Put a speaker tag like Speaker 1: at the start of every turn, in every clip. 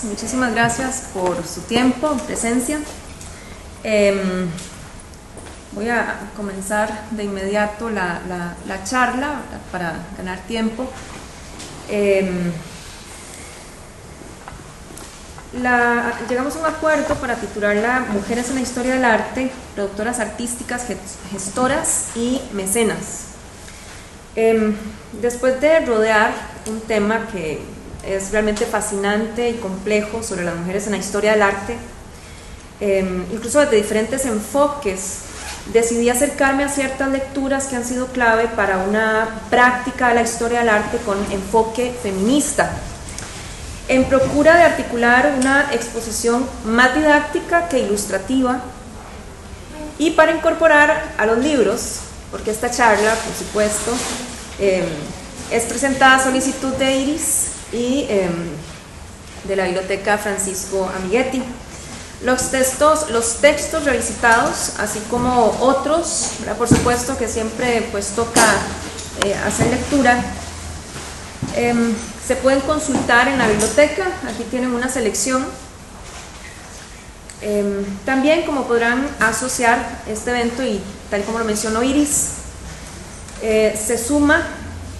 Speaker 1: muchísimas gracias por su tiempo, presencia. Voy a comenzar de inmediato la charla para ganar tiempo. Llegamos a un acuerdo para titularla Mujeres en la Historia del Arte, productoras artísticas, gestoras y mecenas. Después de rodear un tema que es realmente fascinante y complejo sobre las mujeres en la historia del arte, incluso desde diferentes enfoques, decidí acercarme a ciertas lecturas que han sido clave para una práctica de la historia del arte con enfoque feminista, en procura de articular una exposición más didáctica que ilustrativa y para incorporar a los libros, porque esta charla, por supuesto, es presentada a solicitud de Iris y de la Biblioteca Francisco Amiguetti. Los textos revisitados, así como otros, ¿verdad? Por supuesto que siempre pues toca hacer lectura, se pueden consultar en la biblioteca. Aquí tienen una selección. También, como podrán asociar este evento, y tal como lo mencionó Iris, se suma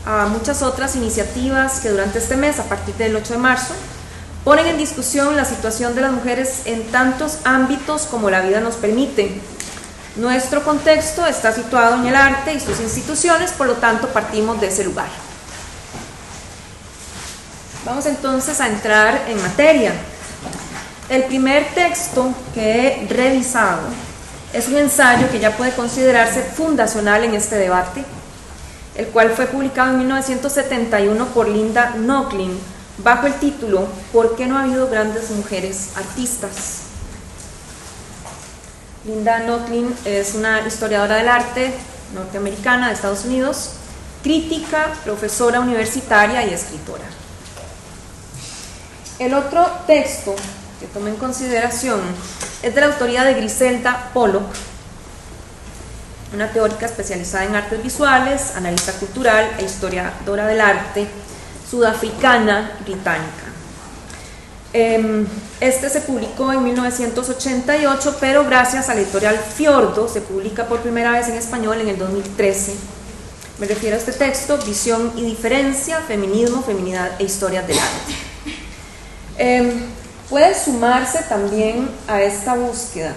Speaker 1: a muchas otras iniciativas que durante este mes, a partir del 8 de marzo, ponen en discusión la situación de las mujeres en tantos ámbitos como la vida nos permite. Nuestro contexto está situado en el arte y sus instituciones, por lo tanto partimos de ese lugar. Vamos entonces a entrar en materia. El primer texto que he revisado es un ensayo que ya puede considerarse fundacional en este debate, el cual fue publicado en 1971 por Linda Nochlin, bajo el título ¿Por qué no ha habido grandes mujeres artistas? Linda Nochlin es una historiadora del arte norteamericana de Estados Unidos, crítica, profesora universitaria y escritora. El otro texto que tomo en consideración es de la autoría de Griselda Pollock, una teórica especializada en artes visuales, analista cultural e historiadora del arte, sudafricana británica. Este se publicó en 1988, pero gracias a la editorial Fiordo se publica por primera vez en español en el 2013. Me refiero a este texto: Visión y diferencia, feminismo, feminidad e historias del arte. Puede sumarse también a esta búsqueda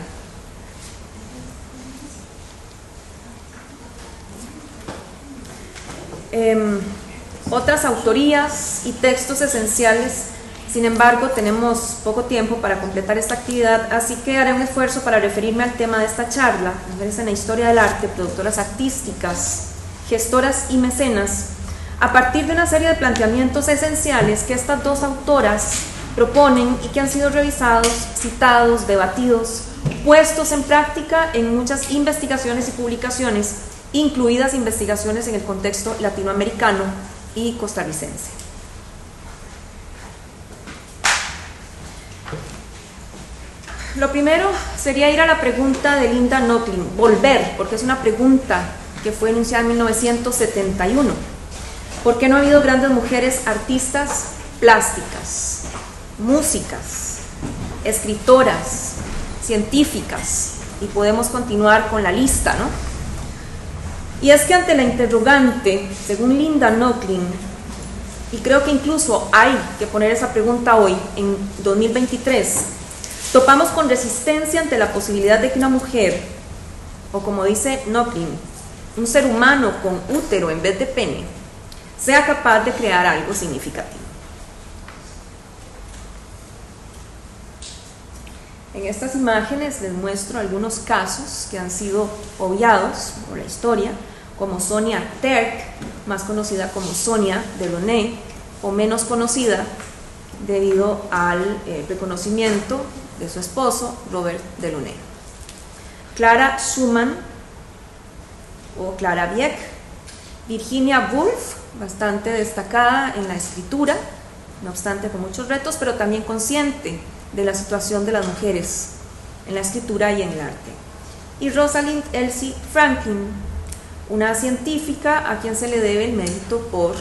Speaker 1: otras autorías y textos esenciales. Sin embargo, tenemos poco tiempo para completar esta actividad, así que haré un esfuerzo para referirme al tema de esta charla: mujeres en la historia del arte, productoras artísticas, gestoras y mecenas, a partir de una serie de planteamientos esenciales que estas dos autoras proponen y que han sido revisados, citados, debatidos, puestos en práctica en muchas investigaciones y publicaciones, incluidas investigaciones en el contexto latinoamericano y costarricense. Lo primero sería ir a la pregunta de Linda Nochlin, volver, porque es una pregunta que fue enunciada en 1971. ¿Por qué no ha habido grandes mujeres artistas plásticas, músicas, escritoras, científicas? Y podemos continuar con la lista, ¿no? Y es que ante la interrogante, según Linda Nochlin, y creo que incluso hay que poner esa pregunta hoy, en 2023, topamos con resistencia ante la posibilidad de que una mujer, o como dice Nochlin, un ser humano con útero en vez de pene, sea capaz de crear algo significativo. En estas imágenes les muestro algunos casos que han sido obviados por la historia, como Sonia Terk, más conocida como Sonia Delaunay, o menos conocida debido al reconocimiento de su esposo, Robert Delaunay. Clara Schumann o Clara Wieck, Virginia Woolf, bastante destacada en la escritura, no obstante con muchos retos, pero también consciente de la situación de las mujeres en la escritura y en el arte. Y Rosalind Elsie Franklin, una científica a quien se le debe el mérito por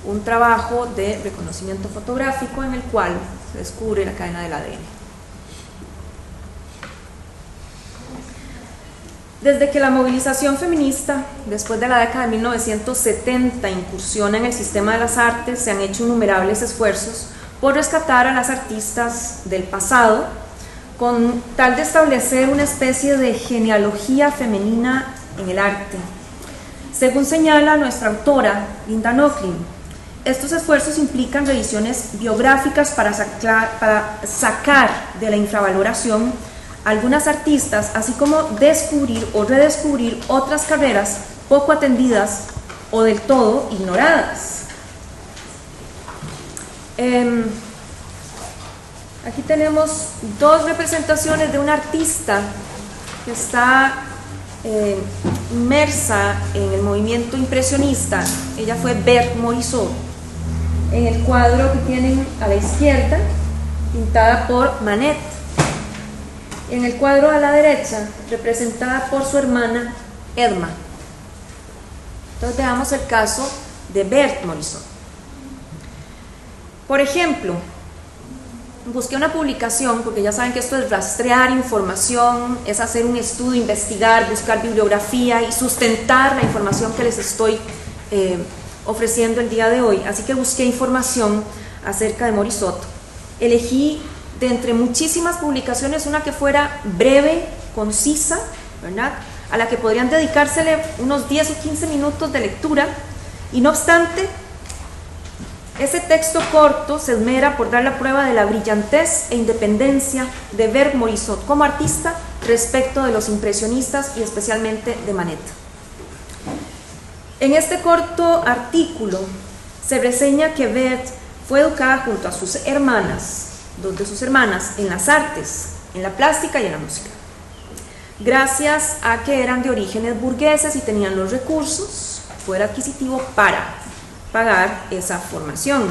Speaker 1: un trabajo de reconocimiento fotográfico en el cual se descubre la cadena del ADN. Desde que la movilización feminista, después de la década de 1970, incursiona en el sistema de las artes, se han hecho innumerables esfuerzos por rescatar a las artistas del pasado, con tal de establecer una especie de genealogía femenina en el arte. Según señala nuestra autora, Linda Nochlin, estos esfuerzos implican revisiones biográficas para sacar de la infravaloración algunas artistas, así como descubrir o redescubrir otras carreras poco atendidas o del todo ignoradas. Aquí tenemos dos representaciones de una artista que está inmersa en el movimiento impresionista. Ella fue Berthe Morisot, en el cuadro que tienen a la izquierda, pintada por Manet. En el cuadro a la derecha, representada por su hermana Edma. Entonces veamos el caso de Berthe Morisot. Por ejemplo, busqué una publicación, porque ya saben que esto es rastrear información, es hacer un estudio, investigar, buscar bibliografía y sustentar la información que les estoy ofreciendo el día de hoy. Así que busqué información acerca de Morisot. Elegí de entre muchísimas publicaciones una que fuera breve, concisa, ¿verdad?, a la que podrían dedicársele unos 10 o 15 minutos de lectura, y no obstante, ese texto corto se esmera por dar la prueba de la brillantez e independencia de Berthe Morisot como artista respecto de los impresionistas y especialmente de Manet. En este corto artículo se reseña que Berthe fue educada junto a sus hermanas, dos de sus hermanas, en las artes, en la plástica y en la música, gracias a que eran de orígenes burgueses y tenían los recursos, poder adquisitivo para pagar esa formación.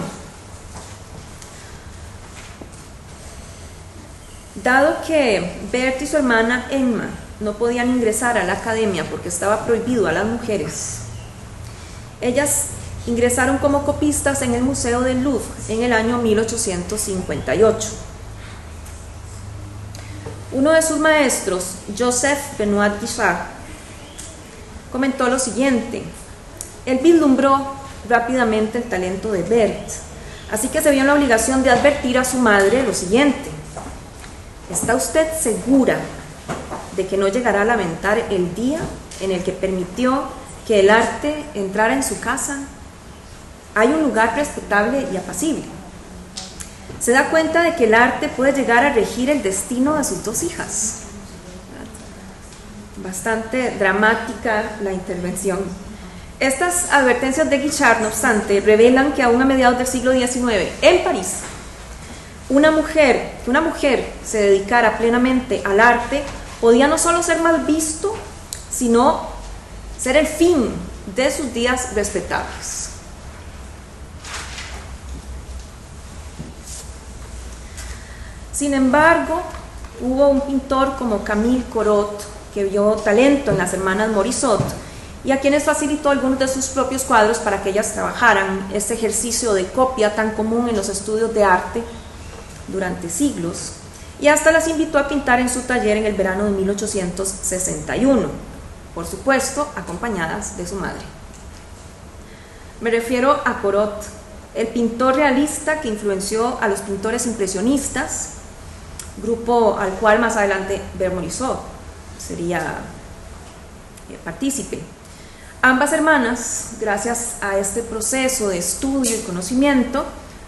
Speaker 1: Dado que Berthe y su hermana Emma no podían ingresar a la academia porque estaba prohibido a las mujeres, ellas ingresaron como copistas en el Museo del Louvre en el año 1858. Uno de sus maestros, Joseph Benoit Guichard, comentó lo siguiente: él vislumbró rápidamente el talento de Berthe, así que se vio en la obligación de advertir a su madre lo siguiente: ¿está usted segura de que no llegará a lamentar el día en el que permitió que el arte entrara en su casa? Hay un lugar respetable y apacible. Se da cuenta de que el arte puede llegar a regir el destino de sus dos hijas. Bastante dramática la intervención. Estas advertencias de Guichard, no obstante, revelan que aún a mediados del siglo XIX, en París, que una mujer se dedicara plenamente al arte podía no solo ser mal visto, sino ser el fin de sus días respetables. Sin embargo, hubo un pintor como Camille Corot que vio talento en las hermanas Morisot y a quienes facilitó algunos de sus propios cuadros para que ellas trabajaran este ejercicio de copia tan común en los estudios de arte durante siglos, y hasta las invitó a pintar en su taller en el verano de 1861, por supuesto acompañadas de su madre. Me refiero a Corot, el pintor realista que influenció a los pintores impresionistas, grupo al cual más adelante Berthe Morisot sería partícipe. Ambas hermanas, gracias a este proceso de estudio y conocimiento,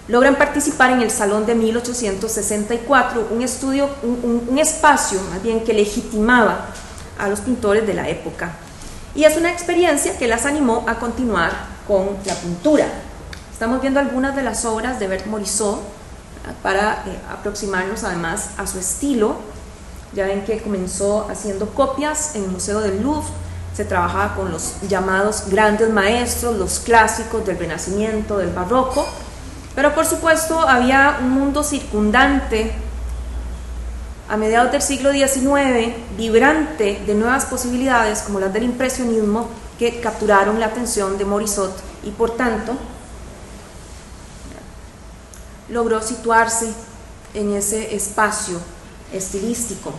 Speaker 1: logran participar en el Salón de 1864, un espacio más bien que legitimaba a los pintores de la época, y es una experiencia que las animó a continuar con la pintura. Estamos viendo algunas de las obras de Berthe Morisot para aproximarnos además a su estilo. Ya ven que comenzó haciendo copias en el Museo del Louvre, se trabajaba con los llamados grandes maestros, los clásicos del Renacimiento, del Barroco, pero por supuesto había un mundo circundante a mediados del siglo XIX, vibrante de nuevas posibilidades como las del impresionismo, que capturaron la atención de Morisot y por tanto logró situarse en ese espacio estilístico.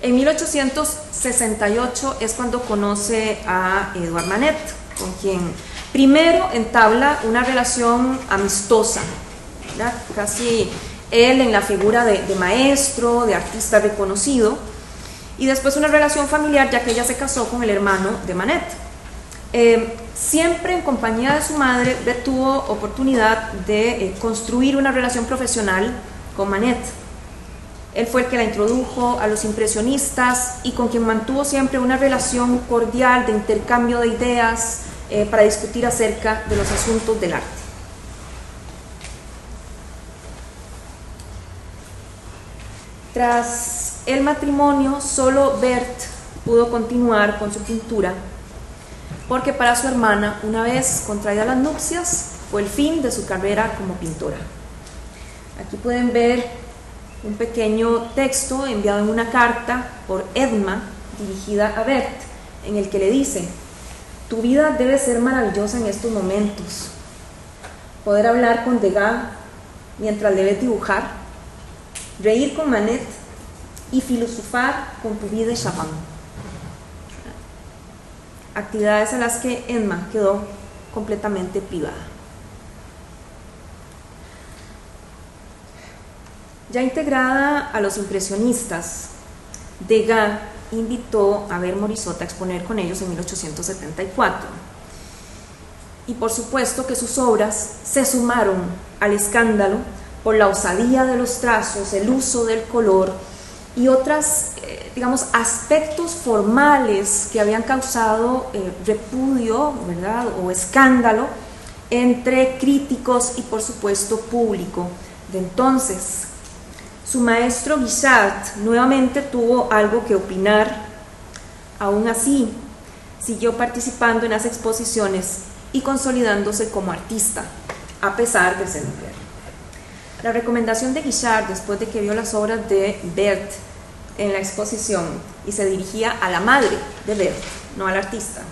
Speaker 1: En 1868 es cuando conoce a Edouard Manet, con quien primero entabla una relación amistosa, ¿verdad? Casi él en la figura de maestro, de artista reconocido, y después una relación familiar, ya que ella se casó con el hermano de Manet. Siempre en compañía de su madre, Beth tuvo oportunidad de construir una relación profesional con Manet. Él fue el que la introdujo a los impresionistas y con quien mantuvo siempre una relación cordial de intercambio de ideas para discutir acerca de los asuntos del arte. Tras el matrimonio, solo Berthe pudo continuar con su pintura, porque para su hermana, una vez contraídas las nupcias, fue el fin de su carrera como pintora. Aquí pueden ver un pequeño texto enviado en una carta por Edma, dirigida a Berthe, en el que le dice: tu vida debe ser maravillosa en estos momentos. Poder hablar con Degas mientras debes dibujar, reír con Manet y filosofar con tu vida de Chapin. Actividades a las que Edma quedó completamente privada. Ya integrada a los impresionistas, Degas invitó a ver Morisot a exponer con ellos en 1874. Y por supuesto que sus obras se sumaron al escándalo por la osadía de los trazos, el uso del color y otros, aspectos formales que habían causado repudio, ¿verdad?, o escándalo entre críticos y por supuesto público de entonces. Su maestro Guichard nuevamente tuvo algo que opinar. Aún así, siguió participando en las exposiciones y consolidándose como artista, a pesar de ser mujer. La recomendación de Guichard, después de que vio las obras de Berthe en la exposición, y se dirigía a la madre de Berthe, no al artista: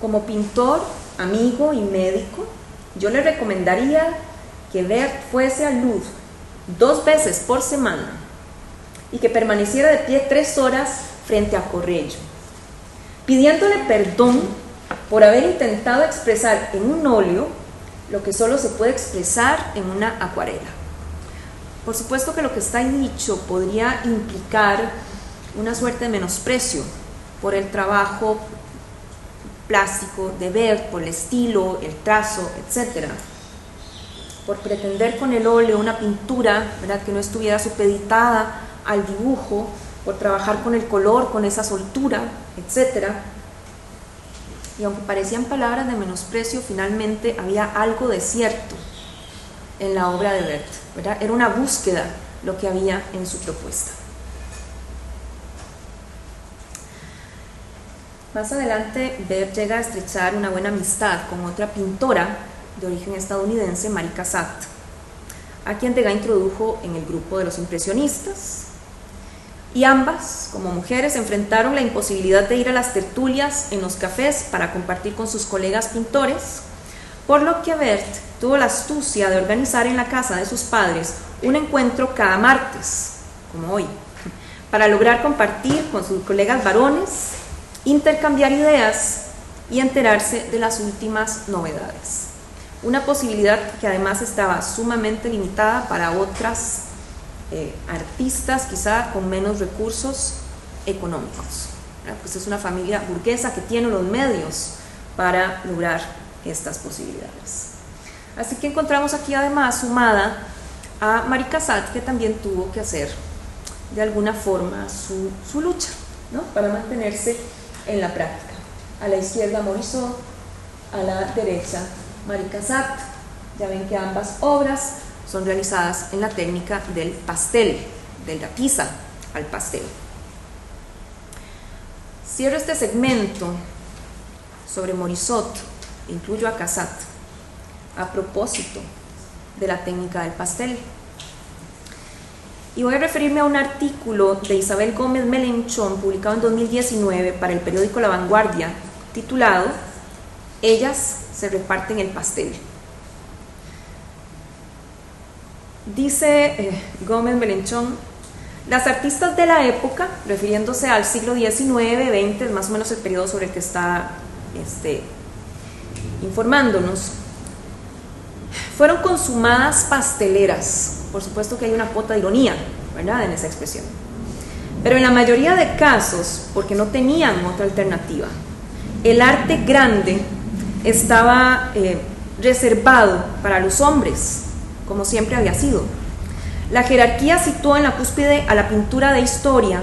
Speaker 1: como pintor, amigo y médico, yo le recomendaría que Berthe fuese al Louvre 2 veces por semana y que permaneciera de pie 3 horas frente a Correggio, pidiéndole perdón por haber intentado expresar en un óleo lo que solo se puede expresar en una acuarela. Por supuesto que lo que está ahí dicho podría implicar una suerte de menosprecio por el trabajo plástico de Berthe, por el estilo, el trazo, etc., por pretender con el óleo una pintura, ¿verdad?, que no estuviera supeditada al dibujo, por trabajar con el color, con esa soltura, etc. Y aunque parecían palabras de menosprecio, finalmente había algo de cierto en la obra de Berthe, ¿verdad? Era una búsqueda lo que había en su propuesta. Más adelante, Berthe llega a estrechar una buena amistad con otra pintora de origen estadounidense, Marie Cassatt, a quien Degas introdujo en el grupo de los impresionistas, y ambas, como mujeres, enfrentaron la imposibilidad de ir a las tertulias en los cafés para compartir con sus colegas pintores, por lo que Berthe tuvo la astucia de organizar en la casa de sus padres un encuentro cada martes, como hoy, para lograr compartir con sus colegas varones, intercambiar ideas y enterarse de las últimas novedades. Una posibilidad que además estaba sumamente limitada para otras artistas, quizá con menos recursos económicos. Pues es una familia burguesa que tiene los medios para lograr estas posibilidades. Así que encontramos aquí además sumada a Marie Cassatt, que también tuvo que hacer de alguna forma su lucha, ¿no?, para mantenerse en la práctica. A la izquierda Morisot, a la derecha Marie Cassatt. Ya ven que ambas obras son realizadas en la técnica del pastel, de la tiza al pastel. Cierro este segmento sobre Morisot, incluyo a Cassatt, a propósito de la técnica del pastel. Y voy a referirme a un artículo de Isabel Gómez Melenchón, publicado en 2019 para el periódico La Vanguardia, titulado "Ellas se reparten el pastel". Dice Gómez Belenchón, las artistas de la época, refiriéndose al siglo XIX, XX, más o menos el periodo sobre el que está informándonos, fueron consumadas pasteleras. Por supuesto que hay una cuota de ironía, ¿verdad?, en esa expresión. Pero en la mayoría de casos, porque no tenían otra alternativa, el arte grande estaba reservado para los hombres, como siempre había sido. La jerarquía situó en la cúspide a la pintura de historia,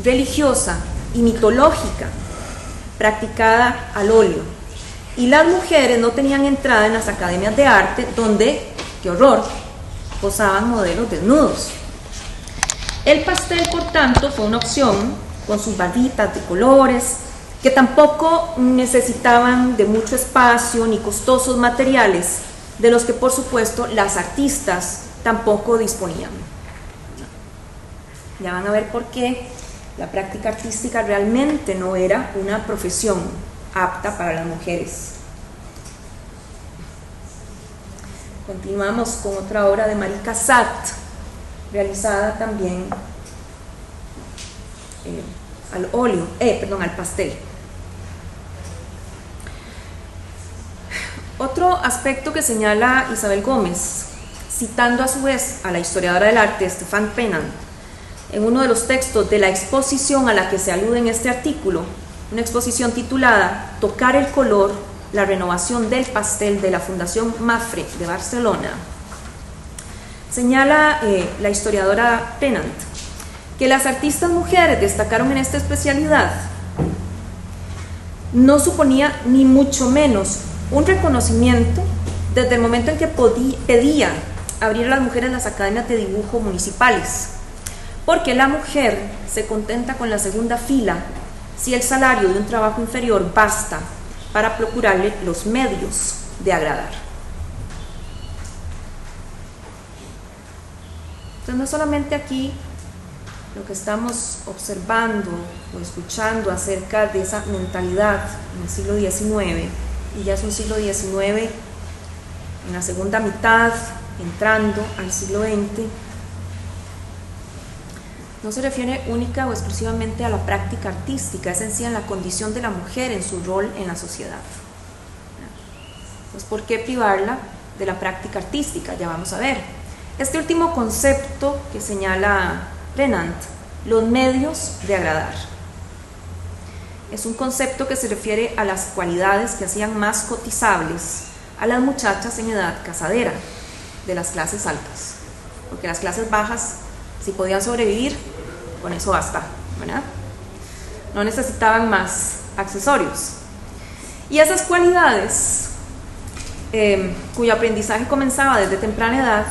Speaker 1: religiosa y mitológica, practicada al óleo. Y las mujeres no tenían entrada en las academias de arte, donde, qué horror, posaban modelos desnudos. El pastel, por tanto, fue una opción, con sus barritas de colores, que tampoco necesitaban de mucho espacio ni costosos materiales, de los que, por supuesto, las artistas tampoco disponían. Ya van a ver por qué la práctica artística realmente no era una profesión apta para las mujeres. Continuamos con otra obra de Marie Cassatt, realizada también al óleo, al pastel. Otro aspecto que señala Isabel Gómez, citando a su vez a la historiadora del arte Stéphane Pennant, en uno de los textos de la exposición a la que se alude en este artículo, una exposición titulada Tocar el color, la renovación del pastel, de la Fundación Mafre de Barcelona, señala la historiadora Pennant que las artistas mujeres destacaron en esta especialidad no suponía ni mucho menos un reconocimiento desde el momento en que pedía abrir a las mujeres las academias de dibujo municipales, porque la mujer se contenta con la segunda fila si el salario de un trabajo inferior basta para procurarle los medios de agradar. Entonces, no solamente aquí lo que estamos observando o escuchando acerca de esa mentalidad en el siglo XIX, y ya es un siglo XIX en la segunda mitad, entrando al siglo XX, no se refiere única o exclusivamente a la práctica artística, es en sí en la condición de la mujer en su rol en la sociedad. Pues, ¿por qué privarla de la práctica artística? Ya vamos a ver. Este último concepto que señala Pennant, los medios de agradar, es un concepto que se refiere a las cualidades que hacían más cotizables a las muchachas en edad casadera de las clases altas, porque las clases bajas, si podían sobrevivir, con eso basta, ¿verdad? No necesitaban más accesorios. Y esas cualidades, cuyo aprendizaje comenzaba desde temprana edad,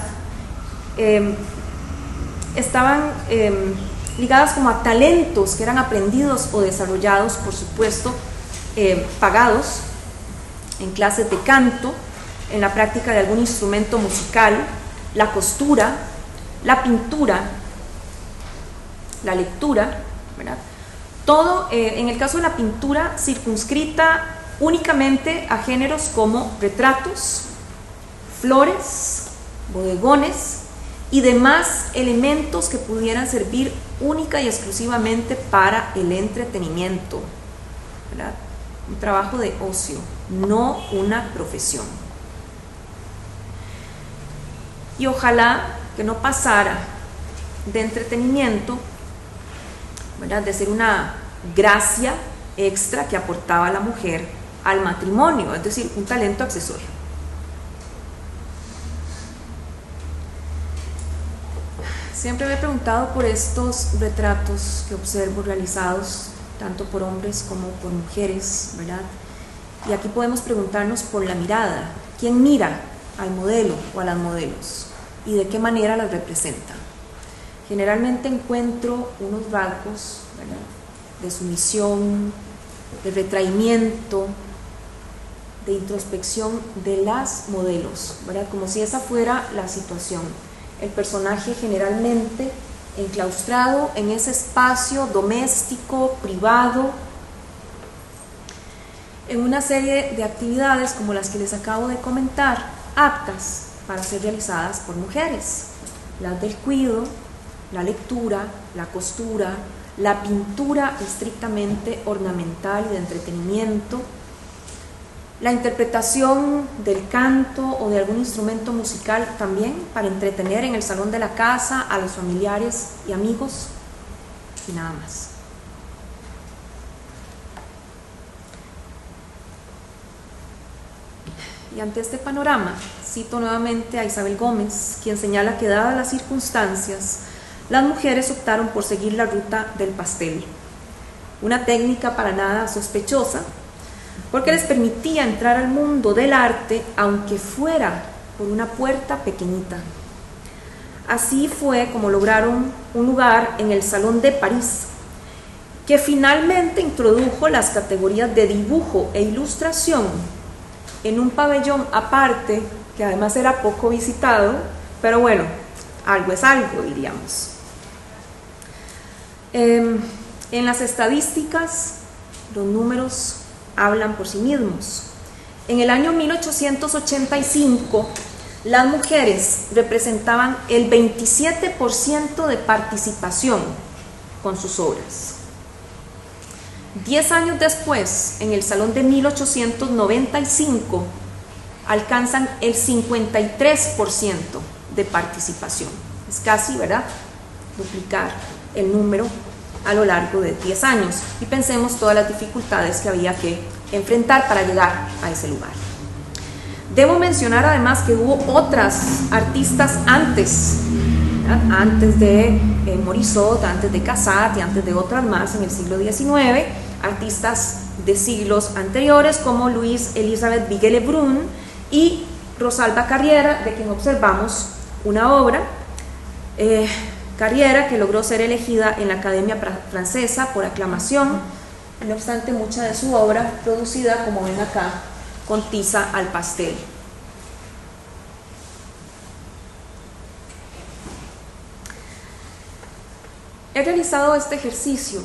Speaker 1: estaban ligadas como a talentos que eran aprendidos o desarrollados, por supuesto, pagados en clases de canto, en la práctica de algún instrumento musical, la costura, la pintura, la lectura, ¿verdad? Todo, en el caso de la pintura, circunscrita únicamente a géneros como retratos, flores, bodegones y demás elementos que pudieran servir única y exclusivamente para el entretenimiento, ¿verdad? Un trabajo de ocio, no una profesión. Y ojalá que no pasara de entretenimiento, ¿verdad?, de ser una gracia extra que aportaba la mujer al matrimonio, es decir, un talento accesorio. Siempre me he preguntado por estos retratos que observo realizados tanto por hombres como por mujeres, ¿verdad? Y aquí podemos preguntarnos por la mirada. ¿Quién mira al modelo o a las modelos? ¿Y de qué manera las representa? Generalmente encuentro unos rasgos, ¿verdad?, de sumisión, de retraimiento, de introspección de las modelos, ¿verdad? Como si esa fuera la situación. El personaje generalmente enclaustrado en ese espacio doméstico, privado, en una serie de actividades como las que les acabo de comentar, aptas para ser realizadas por mujeres: las del cuido, la lectura, la costura, la pintura estrictamente ornamental y de entretenimiento, la interpretación del canto o de algún instrumento musical también para entretener en el salón de la casa a los familiares y amigos, y nada más. Y ante este panorama, cito nuevamente a Isabel Gómez, quien señala que dadas las circunstancias, las mujeres optaron por seguir la ruta del pastel, una técnica para nada sospechosa, porque les permitía entrar al mundo del arte, aunque fuera por una puerta pequeñita. Así fue como lograron un lugar en el Salón de París, que finalmente introdujo las categorías de dibujo e ilustración en un pabellón aparte, que además era poco visitado, pero bueno, algo es algo, diríamos. En las estadísticas, los números hablan por sí mismos. En el año 1885, las mujeres representaban el 27% de participación con sus obras. 10 años después, en el Salón de 1895, alcanzan el 53% de participación. Es casi, ¿verdad?, duplicar el número a lo largo de 10 años. Y pensemos todas las dificultades que había que enfrentar para llegar a ese lugar. Debo mencionar además que hubo otras artistas antes, ¿verdad?, antes de Morisot, antes de Cassatt y antes de otras más en el siglo XIX, artistas de siglos anteriores como Louise Elizabeth Vigée-Lebrun y Rosalba Carriera, de quien observamos una obra, Carriera, que logró ser elegida en la Academia Francesa por aclamación. No obstante, mucha de su obra producida, como ven acá, con tiza al pastel. He realizado este ejercicio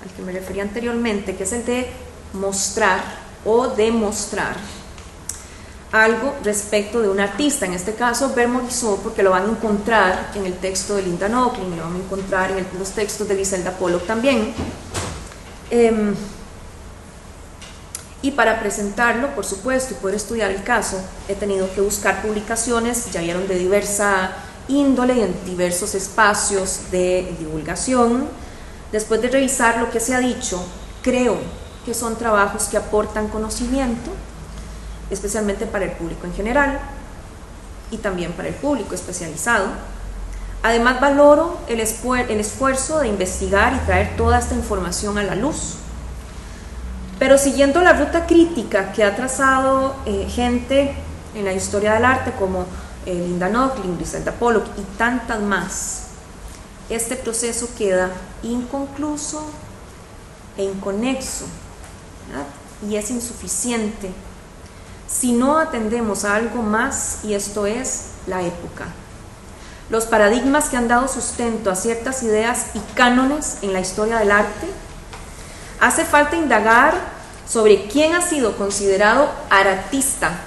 Speaker 1: al que me refería anteriormente, que es el de mostrar o demostrar algo respecto de un artista, en este caso Bert Morisot, porque lo van a encontrar en el texto de Linda Nochlin, lo van a encontrar en los textos de Griselda Pollock también. Y para presentarlo, por supuesto, y poder estudiar el caso, he tenido que buscar publicaciones, ya vieron, de diversa índole y en diversos espacios de divulgación. Después de revisar lo que se ha dicho, creo que son trabajos que aportan conocimiento, especialmente para el público en general y también para el público especializado. Además, valoro el esfuerzo de investigar y traer toda esta información a la luz, pero siguiendo la ruta crítica que ha trazado gente en la historia del arte como Linda Nochlin, Griselda Pollock y tantas más, este proceso queda inconcluso e inconexo, ¿verdad?, y es insuficiente si no atendemos a algo más, y esto es la época. Los paradigmas que han dado sustento a ciertas ideas y cánones en la historia del arte. Hace falta indagar sobre quién ha sido considerado artista,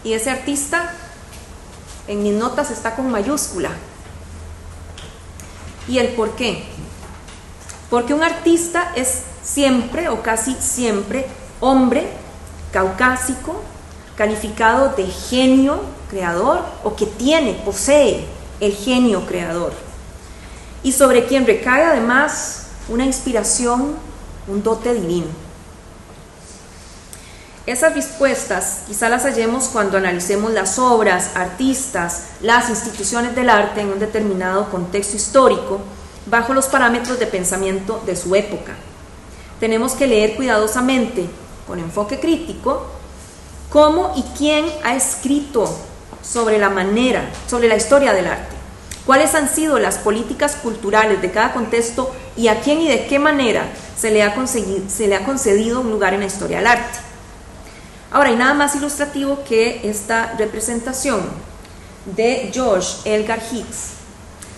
Speaker 1: y ese artista en mis notas está con mayúscula, y el por qué. Porque un artista es siempre o casi siempre hombre, caucásico, calificado de genio creador o que posee el genio creador, y sobre quien recae además una inspiración, un dote divino. Esas respuestas quizá las hallemos cuando analicemos las obras, artistas, las instituciones del arte en un determinado contexto histórico bajo los parámetros de pensamiento de su época. Tenemos que leer cuidadosamente, con enfoque crítico, cómo y quién ha escrito sobre la historia del arte, cuáles han sido las políticas culturales de cada contexto y a quién y de qué manera se le ha concedido un lugar en la historia del arte. Ahora, hay nada más ilustrativo que esta representación de George Elgar Hicks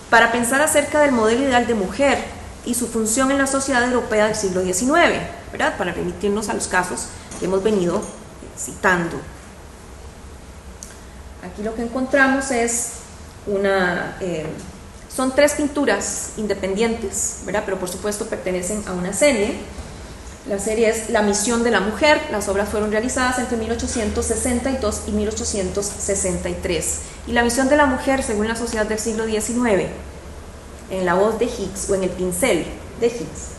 Speaker 1: para pensar acerca del modelo ideal de mujer y su función en la sociedad europea del siglo XIX, ¿verdad?, para remitirnos a los casos que hemos venido citando. Aquí lo que encontramos es son 3 pinturas independientes, ¿verdad? Pero por supuesto pertenecen a una serie. La serie es La misión de la mujer. Las obras fueron realizadas entre 1862 y 1863. Y La misión de la mujer, según la Sociedad del siglo XIX, en la voz de Hicks, o en el pincel de Hicks,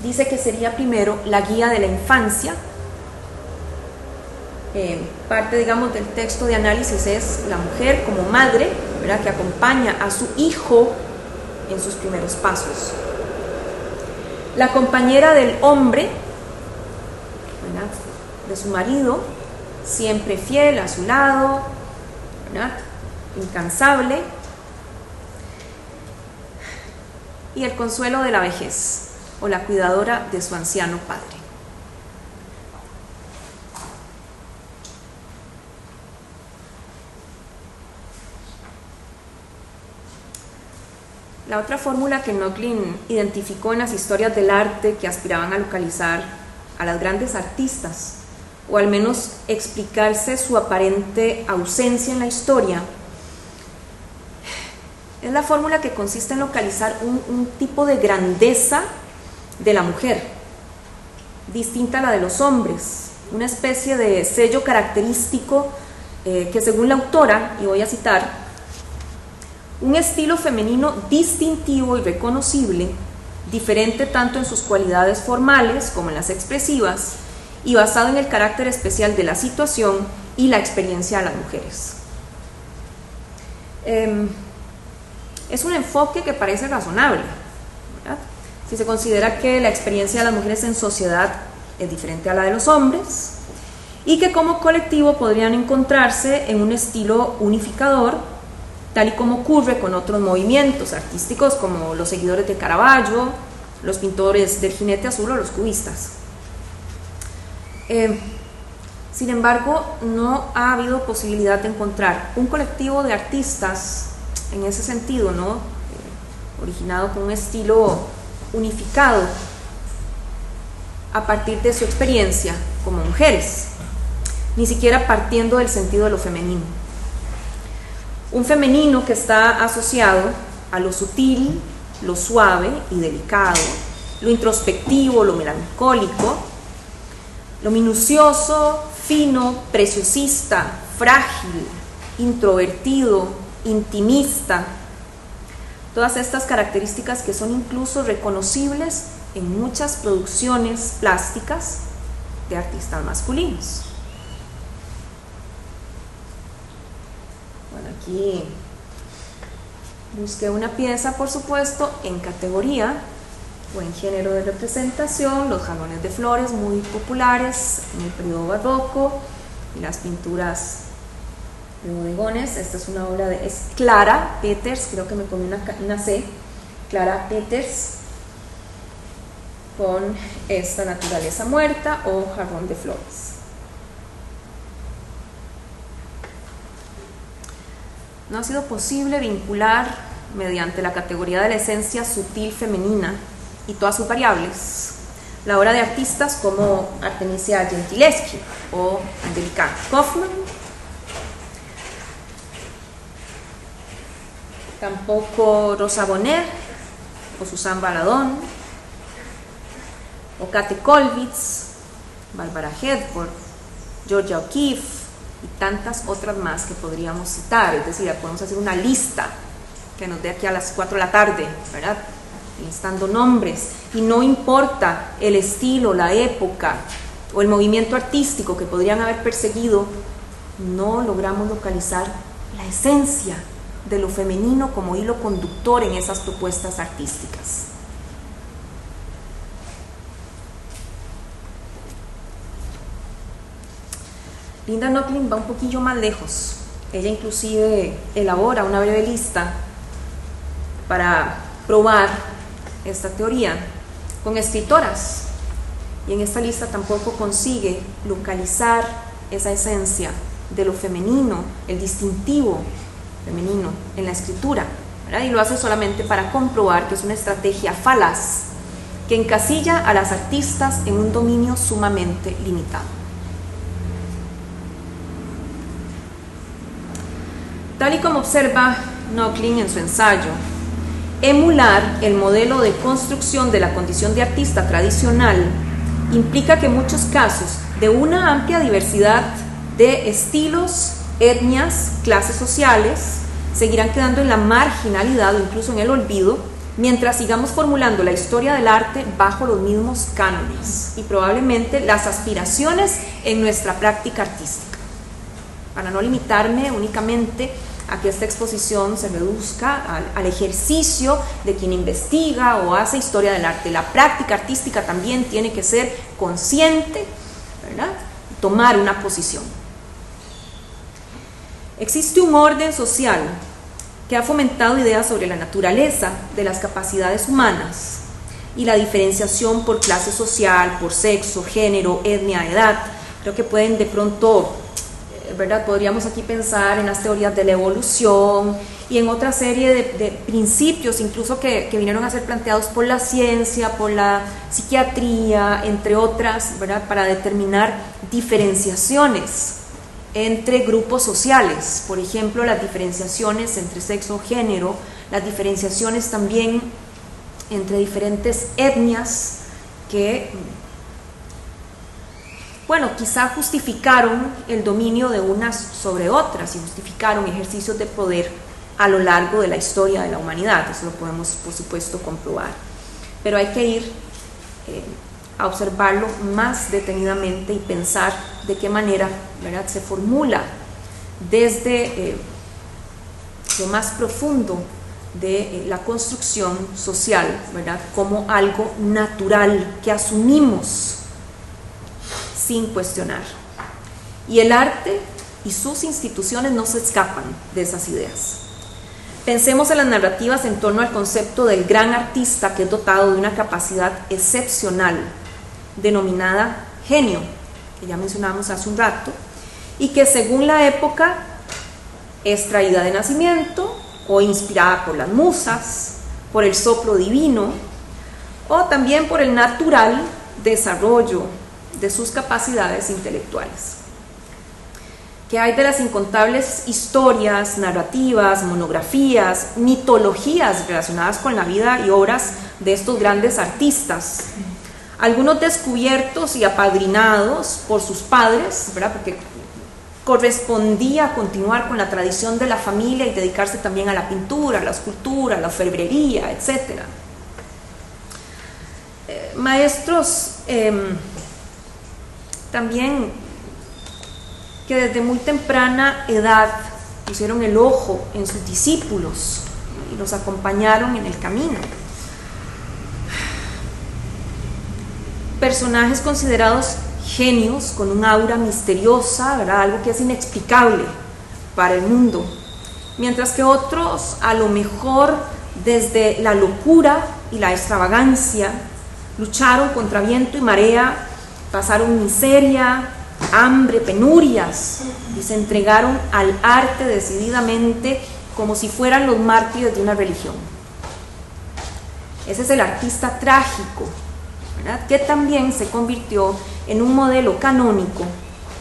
Speaker 1: dice que sería primero la guía de la infancia. Parte, digamos, del texto de análisis es la mujer como madre, ¿verdad?, que acompaña a su hijo en sus primeros pasos. La compañera del hombre, ¿verdad?, de su marido, siempre fiel a su lado, ¿verdad?, incansable. Y el consuelo de la vejez, o la cuidadora de su anciano padre. La otra fórmula que Nochlin identificó en las historias del arte que aspiraban a localizar a las grandes artistas, o al menos explicarse su aparente ausencia en la historia, es la fórmula que consiste en localizar un tipo de grandeza de la mujer, distinta a la de los hombres, una especie de sello característico que, según la autora, y voy a citar, un estilo femenino distintivo y reconocible, diferente tanto en sus cualidades formales como en las expresivas, y basado en el carácter especial de la situación y la experiencia de las mujeres. Es un enfoque que parece razonable, ¿verdad?, si se considera que la experiencia de las mujeres en sociedad es diferente a la de los hombres, y que como colectivo podrían encontrarse en un estilo unificador, tal y como ocurre con otros movimientos artísticos como los seguidores de Caravaggio, los pintores del jinete azul o los cubistas. Sin embargo, no ha habido posibilidad de encontrar un colectivo de artistas en ese sentido, ¿no?, originado con un estilo unificado a partir de su experiencia como mujeres, ni siquiera partiendo del sentido de lo femenino. Un femenino que está asociado a lo sutil, lo suave y delicado, lo introspectivo, lo melancólico, lo minucioso, fino, preciosista, frágil, introvertido, intimista. Todas estas características que son incluso reconocibles en muchas producciones plásticas de artistas masculinos. Bueno, aquí busqué una pieza, por supuesto, en categoría o en género de representación, los jalones de flores, muy populares en el periodo barroco, y las pinturas de bodegones. Esta es una obra de Clara Peters, creo que me comí una C, Clara Peters, con esta naturaleza muerta o jarrón de flores. No ha sido posible vincular mediante la categoría de la esencia sutil femenina y todas sus variables la obra de artistas como Artemisia Gentileschi o Angelica Kauffman. Tampoco Rosa Bonheur o Susan Baladón o Kate Kollwitz, Barbara Hepworth, Georgia O'Keeffe y tantas otras más que podríamos citar. Es decir, podemos hacer una lista que nos dé aquí a las 4 de la tarde, ¿verdad?, listando nombres, y no importa el estilo, la época o el movimiento artístico que podrían haber perseguido, no logramos localizar la esencia de lo femenino como hilo conductor en esas propuestas artísticas. Linda Nochlin va un poquillo más lejos. Ella inclusive elabora una breve lista para probar esta teoría con escritoras, y en esta lista tampoco consigue localizar esa esencia de lo femenino, el distintivo femenino en la escritura, ¿verdad? Y lo hace solamente para comprobar que es una estrategia falaz que encasilla a las artistas en un dominio sumamente limitado. Tal y como observa Nochlin en su ensayo, emular el modelo de construcción de la condición de artista tradicional implica que en muchos casos de una amplia diversidad de estilos, etnias, clases sociales, seguirán quedando en la marginalidad o incluso en el olvido, mientras sigamos formulando la historia del arte bajo los mismos cánones y probablemente las aspiraciones en nuestra práctica artística. Para no limitarme únicamente a que esta exposición se reduzca al ejercicio de quien investiga o hace historia del arte. La práctica artística también tiene que ser consciente, ¿verdad? Tomar una posición. Existe un orden social que ha fomentado ideas sobre la naturaleza de las capacidades humanas y la diferenciación por clase social, por sexo, género, etnia, edad. Creo que pueden de pronto, ¿verdad? Podríamos aquí pensar en las teorías de la evolución y en otra serie de principios incluso que vinieron a ser planteados por la ciencia, por la psiquiatría, entre otras, ¿verdad? Para determinar diferenciaciones entre grupos sociales, por ejemplo, las diferenciaciones entre sexo, género, las diferenciaciones también entre diferentes etnias que, bueno, quizá justificaron el dominio de unas sobre otras y justificaron ejercicios de poder a lo largo de la historia de la humanidad. Eso lo podemos, por supuesto, comprobar. Pero hay que ir a observarlo más detenidamente y pensar de qué manera, ¿verdad?, se formula desde lo más profundo de la construcción social, ¿verdad?, como algo natural que asumimos sin cuestionar. Y el arte y sus instituciones no se escapan de esas ideas. Pensemos en las narrativas en torno al concepto del gran artista que es dotado de una capacidad excepcional, denominada genio, que ya mencionamos hace un rato, y que según la época es traída de nacimiento o inspirada por las musas, por el soplo divino, o también por el natural desarrollo de sus capacidades intelectuales. ¿Qué hay de las incontables historias, narrativas, monografías, mitologías relacionadas con la vida y obras de estos grandes artistas? Algunos descubiertos y apadrinados por sus padres, ¿verdad?, porque correspondía a continuar con la tradición de la familia y dedicarse también a la pintura, a la escultura, a la orfebrería, etc. Maestros también que desde muy temprana edad pusieron el ojo en sus discípulos y los acompañaron en el camino. Personajes considerados genios con un aura misteriosa, ¿verdad?, algo que es inexplicable para el mundo, mientras que otros a lo mejor desde la locura y la extravagancia lucharon contra viento y marea, pasaron miseria, hambre, penurias y se entregaron al arte decididamente como si fueran los mártires de una religión. Ese es el artista trágico, ¿verdad?, que también se convirtió en un modelo canónico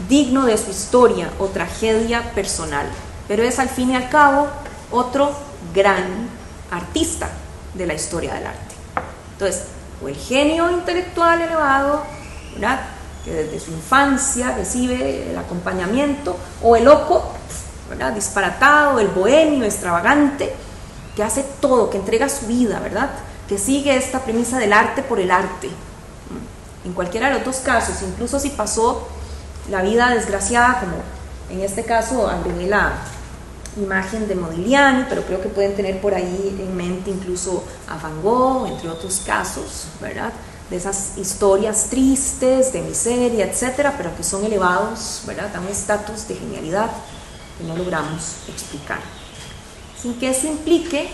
Speaker 1: digno de su historia o tragedia personal, pero es al fin y al cabo otro gran artista de la historia del arte. Entonces, o el genio intelectual elevado, ¿verdad?, que desde su infancia recibe el acompañamiento, o el loco, ¿verdad?, disparatado, el bohemio, extravagante, que hace todo, que entrega su vida, ¿verdad?, que sigue esta premisa del arte por el arte. En cualquiera de los dos casos, incluso si pasó la vida desgraciada, como en este caso agregué la imagen de Modigliani, pero creo que pueden tener por ahí en mente incluso a Van Gogh, entre otros casos, ¿verdad?, de esas historias tristes, de miseria, etcétera, pero que son elevados, ¿verdad?, a un estatus de genialidad que no logramos explicar. Sin que eso implique,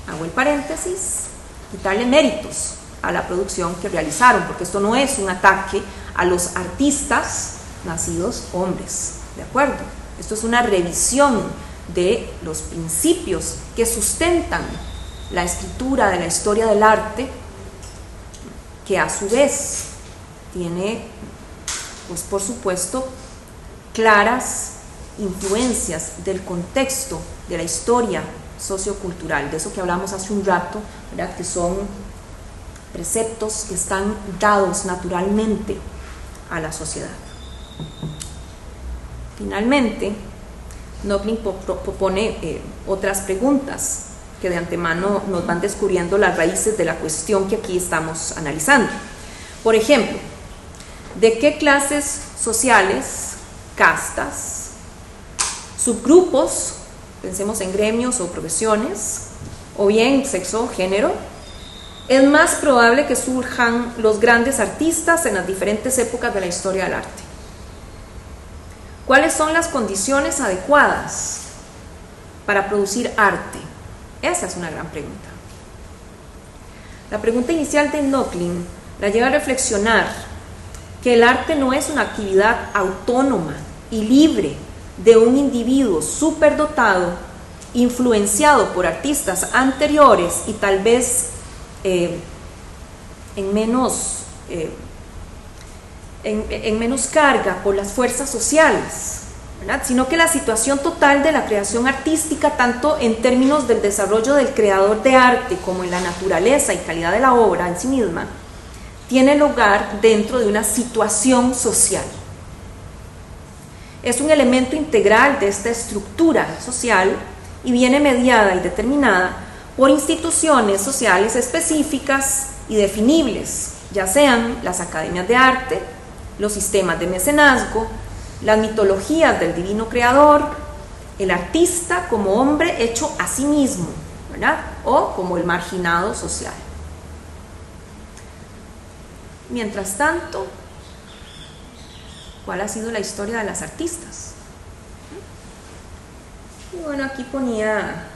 Speaker 1: hago el paréntesis, quitarle méritos a la producción que realizaron, porque esto no es un ataque a los artistas nacidos hombres, ¿de acuerdo? Esto es una revisión de los principios que sustentan la escritura de la historia del arte, que a su vez tiene, pues por supuesto, claras influencias del contexto, de la historia sociocultural, de eso que hablamos hace un rato, ¿verdad? Que son preceptos que están dados naturalmente a la sociedad. Finalmente, Nochlin propone otras preguntas que de antemano nos van descubriendo las raíces de la cuestión que aquí estamos analizando. Por ejemplo, ¿de qué clases sociales, castas, subgrupos, pensemos en gremios o profesiones, o bien sexo o género, es más probable que surjan los grandes artistas en las diferentes épocas de la historia del arte? ¿Cuáles son las condiciones adecuadas para producir arte? Esa es una gran pregunta. La pregunta inicial de Nochlin la lleva a reflexionar que el arte no es una actividad autónoma y libre de un individuo superdotado, influenciado por artistas anteriores y tal vez en menos carga por las fuerzas sociales, ¿verdad? Sino que la situación total de la creación artística, tanto en términos del desarrollo del creador de arte como en la naturaleza y calidad de la obra en sí misma, tiene lugar dentro de una situación social. Es un elemento integral de esta estructura social y viene mediada y determinada por instituciones sociales específicas y definibles, ya sean las academias de arte, los sistemas de mecenazgo, las mitologías del divino creador, el artista como hombre hecho a sí mismo, ¿verdad? O como el marginado social. Mientras tanto, ¿cuál ha sido la historia de las artistas? Y bueno, aquí ponía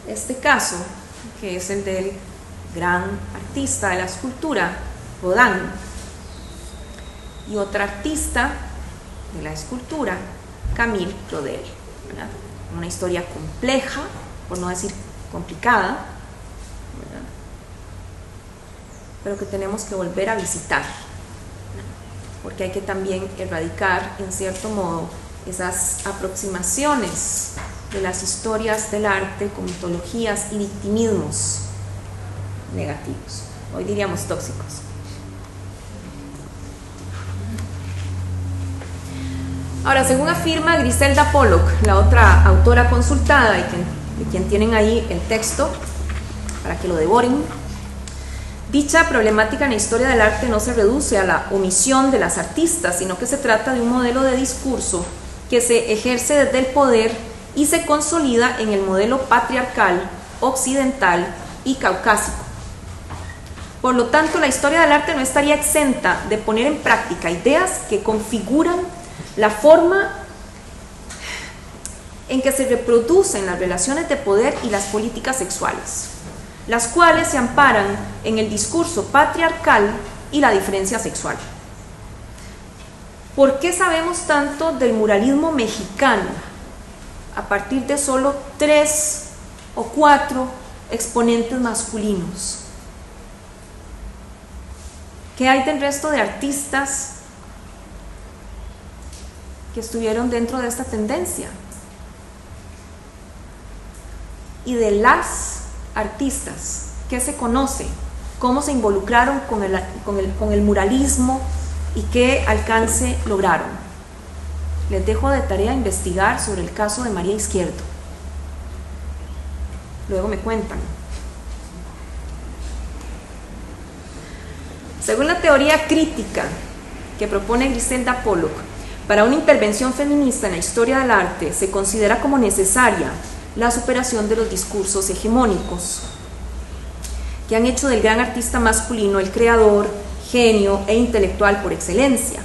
Speaker 1: este caso, que es el del gran artista de la escultura, Rodin, y otra artista de la escultura, Camille Claudel, ¿verdad? Una historia compleja, por no decir complicada, ¿verdad? Pero que tenemos que volver a visitar, ¿verdad? Porque hay que también erradicar, en cierto modo, esas aproximaciones de las historias del arte con mitologías y victimismos negativos, hoy diríamos tóxicos. Ahora, según afirma Griselda Pollock, la otra autora consultada y de quien tienen ahí el texto para que lo devoren, dicha problemática en la historia del arte no se reduce a la omisión de las artistas, sino que se trata de un modelo de discurso que se ejerce desde el poder y se consolida en el modelo patriarcal, occidental y caucásico. Por lo tanto, la historia del arte no estaría exenta de poner en práctica ideas que configuran la forma en que se reproducen las relaciones de poder y las políticas sexuales, las cuales se amparan en el discurso patriarcal y la diferencia sexual. ¿Por qué sabemos tanto del muralismo mexicano a partir de solo 3 o 4 exponentes masculinos? ¿Qué hay del resto de artistas que estuvieron dentro de esta tendencia? Y de las artistas, ¿qué se conoce? ¿Cómo se involucraron con el muralismo y qué alcance lograron? Les dejo de tarea investigar sobre el caso de María Izquierdo. Luego me cuentan. Según la teoría crítica que propone Griselda Pollock, para una intervención feminista en la historia del arte se considera como necesaria la superación de los discursos hegemónicos que han hecho del gran artista masculino el creador, genio e intelectual por excelencia.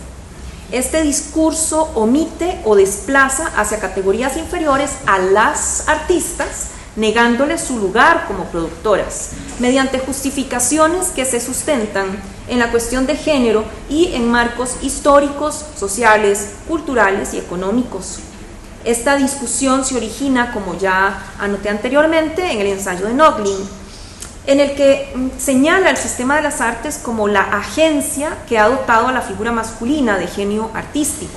Speaker 1: Este discurso omite o desplaza hacia categorías inferiores a las artistas, negándoles su lugar como productoras, mediante justificaciones que se sustentan en la cuestión de género y en marcos históricos, sociales, culturales y económicos. Esta discusión se origina, como ya anoté anteriormente, en el ensayo de Nochlin, en el que señala el sistema de las artes como la agencia que ha dotado a la figura masculina de genio artístico,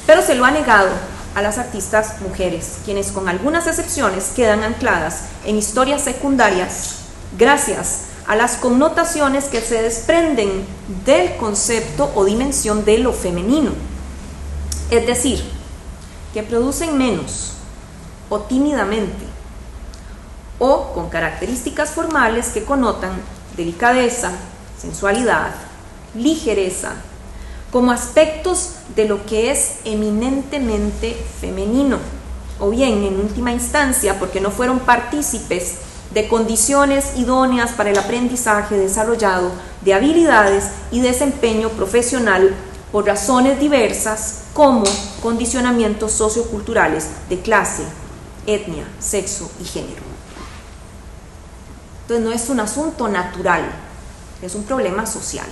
Speaker 1: pero se lo ha negado a las artistas mujeres, quienes con algunas excepciones quedan ancladas en historias secundarias gracias a las connotaciones que se desprenden del concepto o dimensión de lo femenino. Es decir, que producen menos o tímidamente o con características formales que connotan delicadeza, sensualidad, ligereza, como aspectos de lo que es eminentemente femenino, o bien, en última instancia, porque no fueron partícipes de condiciones idóneas para el aprendizaje desarrollado de habilidades y desempeño profesional por razones diversas como condicionamientos socioculturales de clase, etnia, sexo y género. Entonces no es un asunto natural, es un problema social,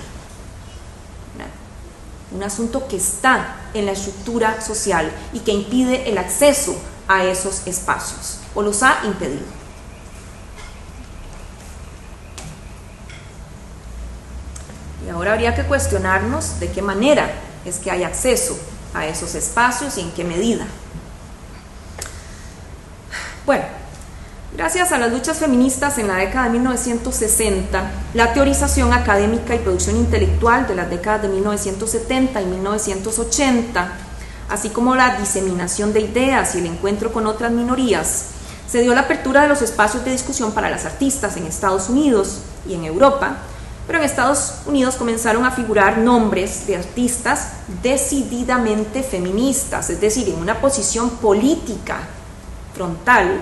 Speaker 1: ¿verdad? Un asunto que está en la estructura social y que impide el acceso a esos espacios, o los ha impedido. Y ahora habría que cuestionarnos de qué manera es que hay acceso a esos espacios y en qué medida. Bueno, gracias a las luchas feministas en la década de 1960, la teorización académica y producción intelectual de las décadas de 1970 y 1980, así como la diseminación de ideas y el encuentro con otras minorías, se dio la apertura de los espacios de discusión para las artistas en Estados Unidos y en Europa, pero en Estados Unidos comenzaron a figurar nombres de artistas decididamente feministas, es decir, en una posición política frontal,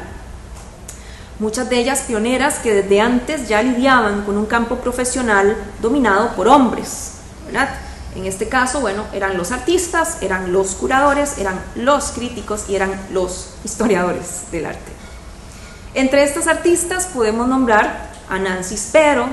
Speaker 1: muchas de ellas pioneras que desde antes ya lidiaban con un campo profesional dominado por hombres, ¿verdad? En este caso, bueno, eran los artistas, eran los curadores, eran los críticos y eran los historiadores del arte. Entre estas artistas podemos nombrar a Nancy Spero,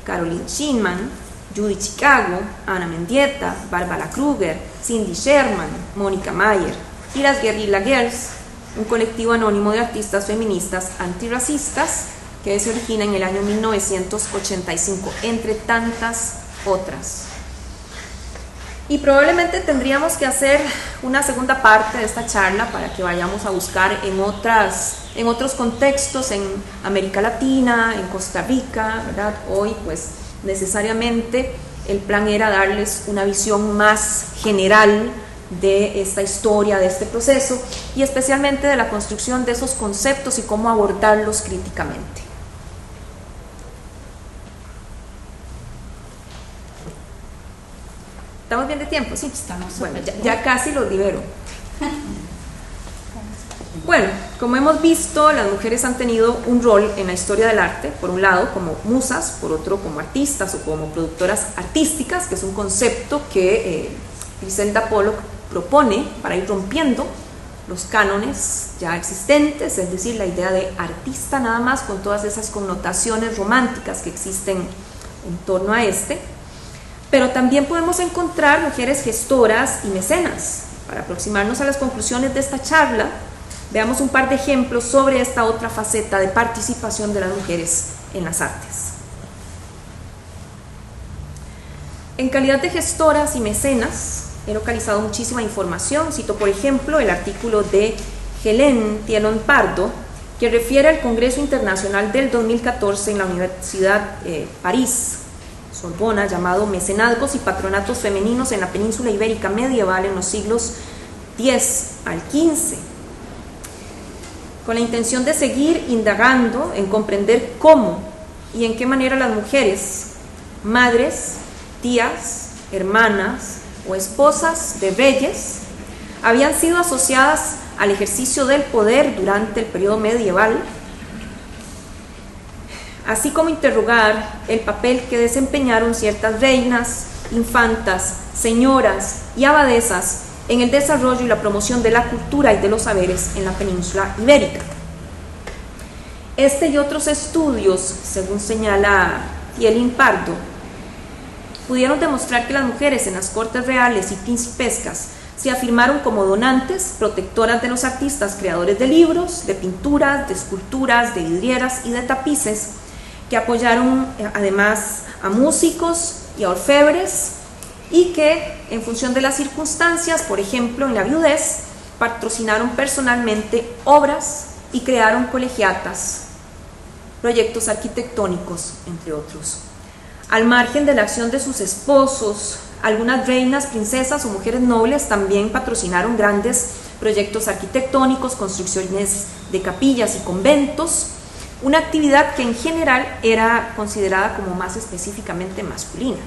Speaker 1: Caroline Shinman, Judy Chicago, Ana Mendieta, Barbara Kruger, Cindy Sherman, Mónica Mayer y las Guerrilla Girls, un colectivo anónimo de artistas feministas antirracistas que se origina en el año 1985, entre tantas otras. Y probablemente tendríamos que hacer una segunda parte de esta charla para que vayamos a buscar en otros contextos, en América Latina, en Costa Rica, ¿verdad? Hoy pues necesariamente el plan era darles una visión más general de esta historia, de este proceso y especialmente de la construcción de esos conceptos y cómo abordarlos críticamente. ¿Estamos bien de tiempo? Sí,
Speaker 2: estamos.
Speaker 1: Bueno, ya casi los libero. Bueno, como hemos visto, las mujeres han tenido un rol en la historia del arte, por un lado como musas, por otro como artistas o como productoras artísticas, que es un concepto que Griselda Pollock propone para ir rompiendo los cánones ya existentes, es decir, la idea de artista nada más con todas esas connotaciones románticas que existen en torno a este. Pero también podemos encontrar mujeres gestoras y mecenas. Para aproximarnos a las conclusiones de esta charla, veamos un par de ejemplos sobre esta otra faceta de participación de las mujeres en las artes. En calidad de gestoras y mecenas, he localizado muchísima información. Cito, por ejemplo, el artículo de Hélène Thielon Pardo, que refiere al Congreso Internacional del 2014 en la Universidad París, Sorbona, llamado Mecenazgos y Patronatos Femeninos en la Península Ibérica Medieval en los siglos X al XV, con la intención de seguir indagando en comprender cómo y en qué manera las mujeres, madres, tías, hermanas o esposas de reyes, habían sido asociadas al ejercicio del poder durante el periodo medieval, así como interrogar el papel que desempeñaron ciertas reinas, infantas, señoras y abadesas en el desarrollo y la promoción de la cultura y de los saberes en la península ibérica. Este y otros estudios, según señala Thielon Pardo, pudieron demostrar que las mujeres en las cortes reales y principescas se afirmaron como donantes, protectoras de los artistas, creadores de libros, de pinturas, de esculturas, de vidrieras y de tapices, que apoyaron además a músicos y a orfebres y que, en función de las circunstancias, por ejemplo en la viudez, patrocinaron personalmente obras y crearon colegiatas, proyectos arquitectónicos, entre otros. Al margen de la acción de sus esposos, algunas reinas, princesas o mujeres nobles también patrocinaron grandes proyectos arquitectónicos, construcciones de capillas y conventos, una actividad que en general era considerada como más específicamente masculina.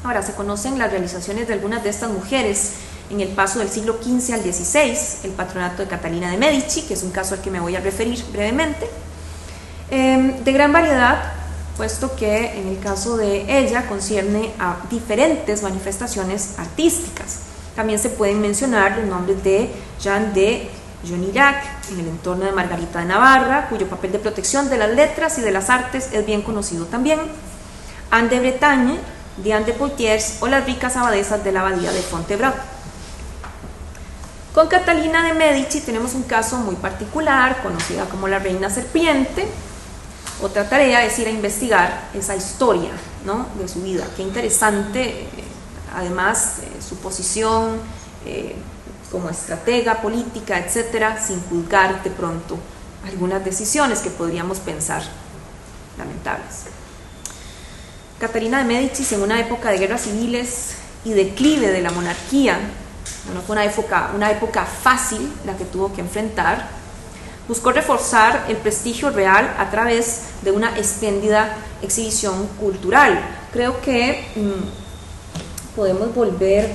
Speaker 1: Ahora, se conocen las realizaciones de algunas de estas mujeres en el paso del siglo XV al XVI, el patronato de Catalina de Medici, que es un caso al que me voy a referir brevemente, de gran variedad, puesto que en el caso de ella concierne a diferentes manifestaciones artísticas. También se pueden mencionar los nombres de Jeanne de Jonillac, en el entorno de Margarita de Navarra, cuyo papel de protección de las letras y de las artes es bien conocido también, Anne de Bretagne, Diane de Poitiers o las ricas abadesas de la abadía de Fontevraud. Con Catalina de Medici tenemos un caso muy particular, conocida como la Reina Serpiente. Otra tarea es ir a investigar esa historia, ¿no?, de su vida. Qué interesante, además, su posición como estratega política, etcétera, sin juzgar de pronto algunas decisiones que podríamos pensar lamentables. Catalina de Medici, en una época de guerras civiles y declive de la monarquía, no fue una época fácil la que tuvo que enfrentar, buscó reforzar el prestigio real a través de una espléndida exhibición cultural. Creo que podemos volver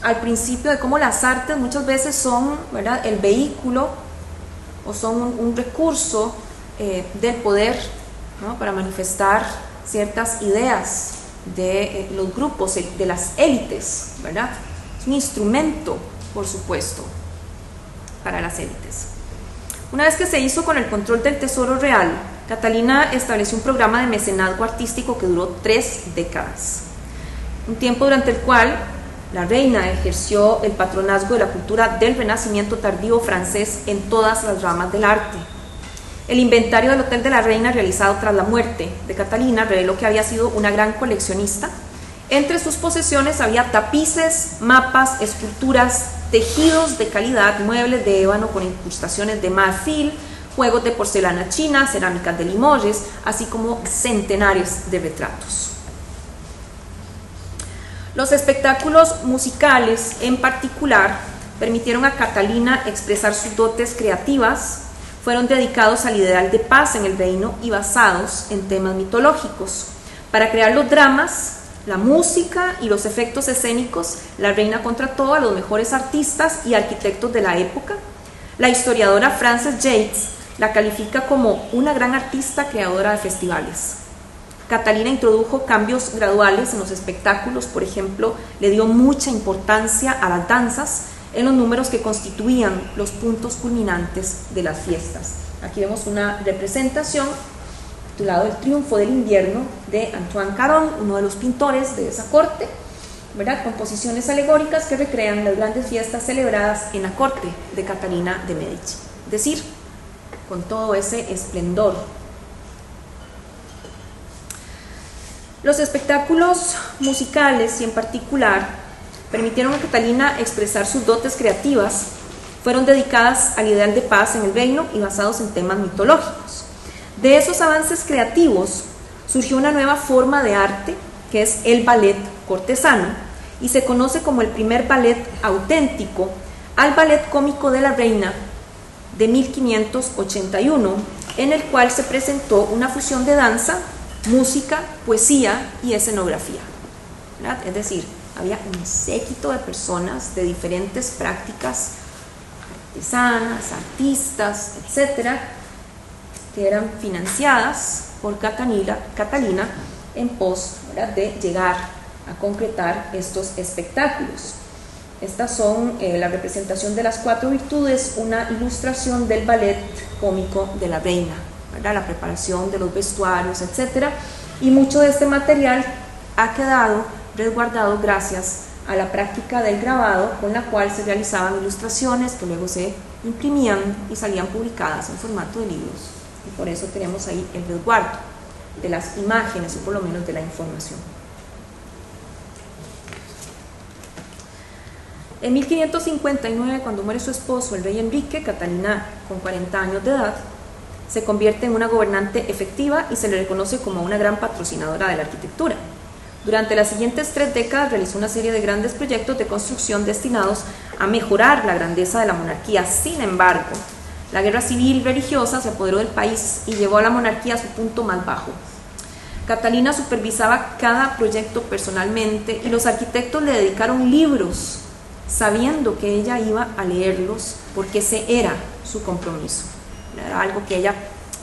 Speaker 1: al principio de cómo las artes muchas veces son, ¿verdad?, el vehículo o son un recurso del poder, ¿no?, para manifestar ciertas ideas de los grupos, de las élites, ¿verdad? Es un instrumento, por supuesto, para las élites. Una vez que se hizo con el control del tesoro real, Catalina estableció un programa de mecenazgo artístico que duró 3 décadas, un tiempo durante el cual la reina ejerció el patronazgo de la cultura del Renacimiento tardío francés en todas las ramas del arte. El inventario del Hotel de la Reina, realizado tras la muerte de Catalina, reveló que había sido una gran coleccionista. Entre sus posesiones había tapices, mapas, esculturas, tejidos de calidad, muebles de ébano con incrustaciones de marfil, juegos de porcelana china, cerámicas de Limoges, así como centenares de retratos. Los espectáculos musicales, en particular, permitieron a Catalina expresar sus dotes creativas. Fueron dedicados al ideal de paz en el reino y basados en temas mitológicos. Para crear los dramas, la música y los efectos escénicos, la reina contrató a los mejores artistas y arquitectos de la época. La historiadora Frances Yates la califica como una gran artista creadora de festivales. Catalina introdujo cambios graduales en los espectáculos, por ejemplo, le dio mucha importancia a las danzas en los números que constituían los puntos culminantes de las fiestas. Aquí vemos una representación titulada El triunfo del invierno de Antoine Caron, uno de los pintores de esa corte, ¿verdad?, composiciones alegóricas que recrean las grandes fiestas celebradas en la corte de Catalina de Medici, es decir, con todo ese esplendor. Los espectáculos musicales, y en particular permitieron a Catalina expresar sus dotes creativas, fueron dedicadas al ideal de paz en el reino y basados en temas mitológicos. De esos avances creativos surgió una nueva forma de arte, que es el ballet cortesano, y se conoce como el primer ballet auténtico al ballet cómico de la reina de 1581, en el cual se presentó una fusión de danza, música, poesía y escenografía, ¿verdad? Es decir, había un séquito de personas de diferentes prácticas, artesanas, artistas, etcétera, que eran financiadas por Catalina en pos, ¿verdad?, de llegar a concretar estos espectáculos. Estas son la representación de las 4 virtudes, una ilustración del ballet cómico de la reina, ¿verdad?, la preparación de los vestuarios, etcétera, y mucho de este material ha quedado resguardado gracias a la práctica del grabado, con la cual se realizaban ilustraciones que luego se imprimían y salían publicadas en formato de libros, y por eso tenemos ahí el resguardo de las imágenes, o por lo menos de la información. En 1559, cuando muere su esposo, el rey Enrique, Catalina, con 40 años de edad, se convierte en una gobernante efectiva y se le reconoce como una gran patrocinadora de la arquitectura. Durante las siguientes 3 décadas realizó una serie de grandes proyectos de construcción destinados a mejorar la grandeza de la monarquía. Sin embargo, la guerra civil religiosa se apoderó del país y llevó a la monarquía a su punto más bajo. Catalina supervisaba cada proyecto personalmente y los arquitectos le dedicaron libros, sabiendo que ella iba a leerlos porque ese era su compromiso. Era algo que ella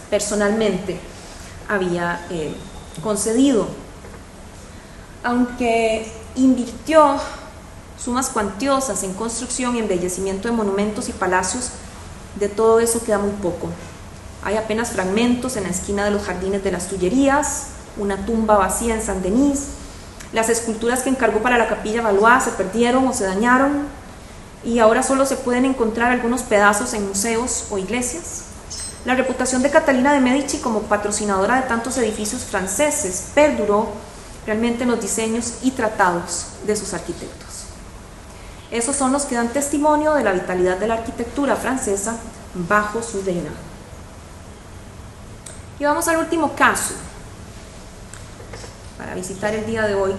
Speaker 1: personalmente había concedido. Aunque invirtió sumas cuantiosas en construcción y embellecimiento de monumentos y palacios, de todo eso queda muy poco. Hay apenas fragmentos en la esquina de los jardines de las Tullerías, una tumba vacía en Saint-Denis. Las esculturas que encargó para la capilla Valois se perdieron o se dañaron y ahora solo se pueden encontrar algunos pedazos en museos o iglesias. La reputación de Catalina de Medici como patrocinadora de tantos edificios franceses perduró realmente en los diseños y tratados de sus arquitectos. Esos son los que dan testimonio de la vitalidad de la arquitectura francesa bajo su reinado. Y vamos al último caso para visitar el día de hoy,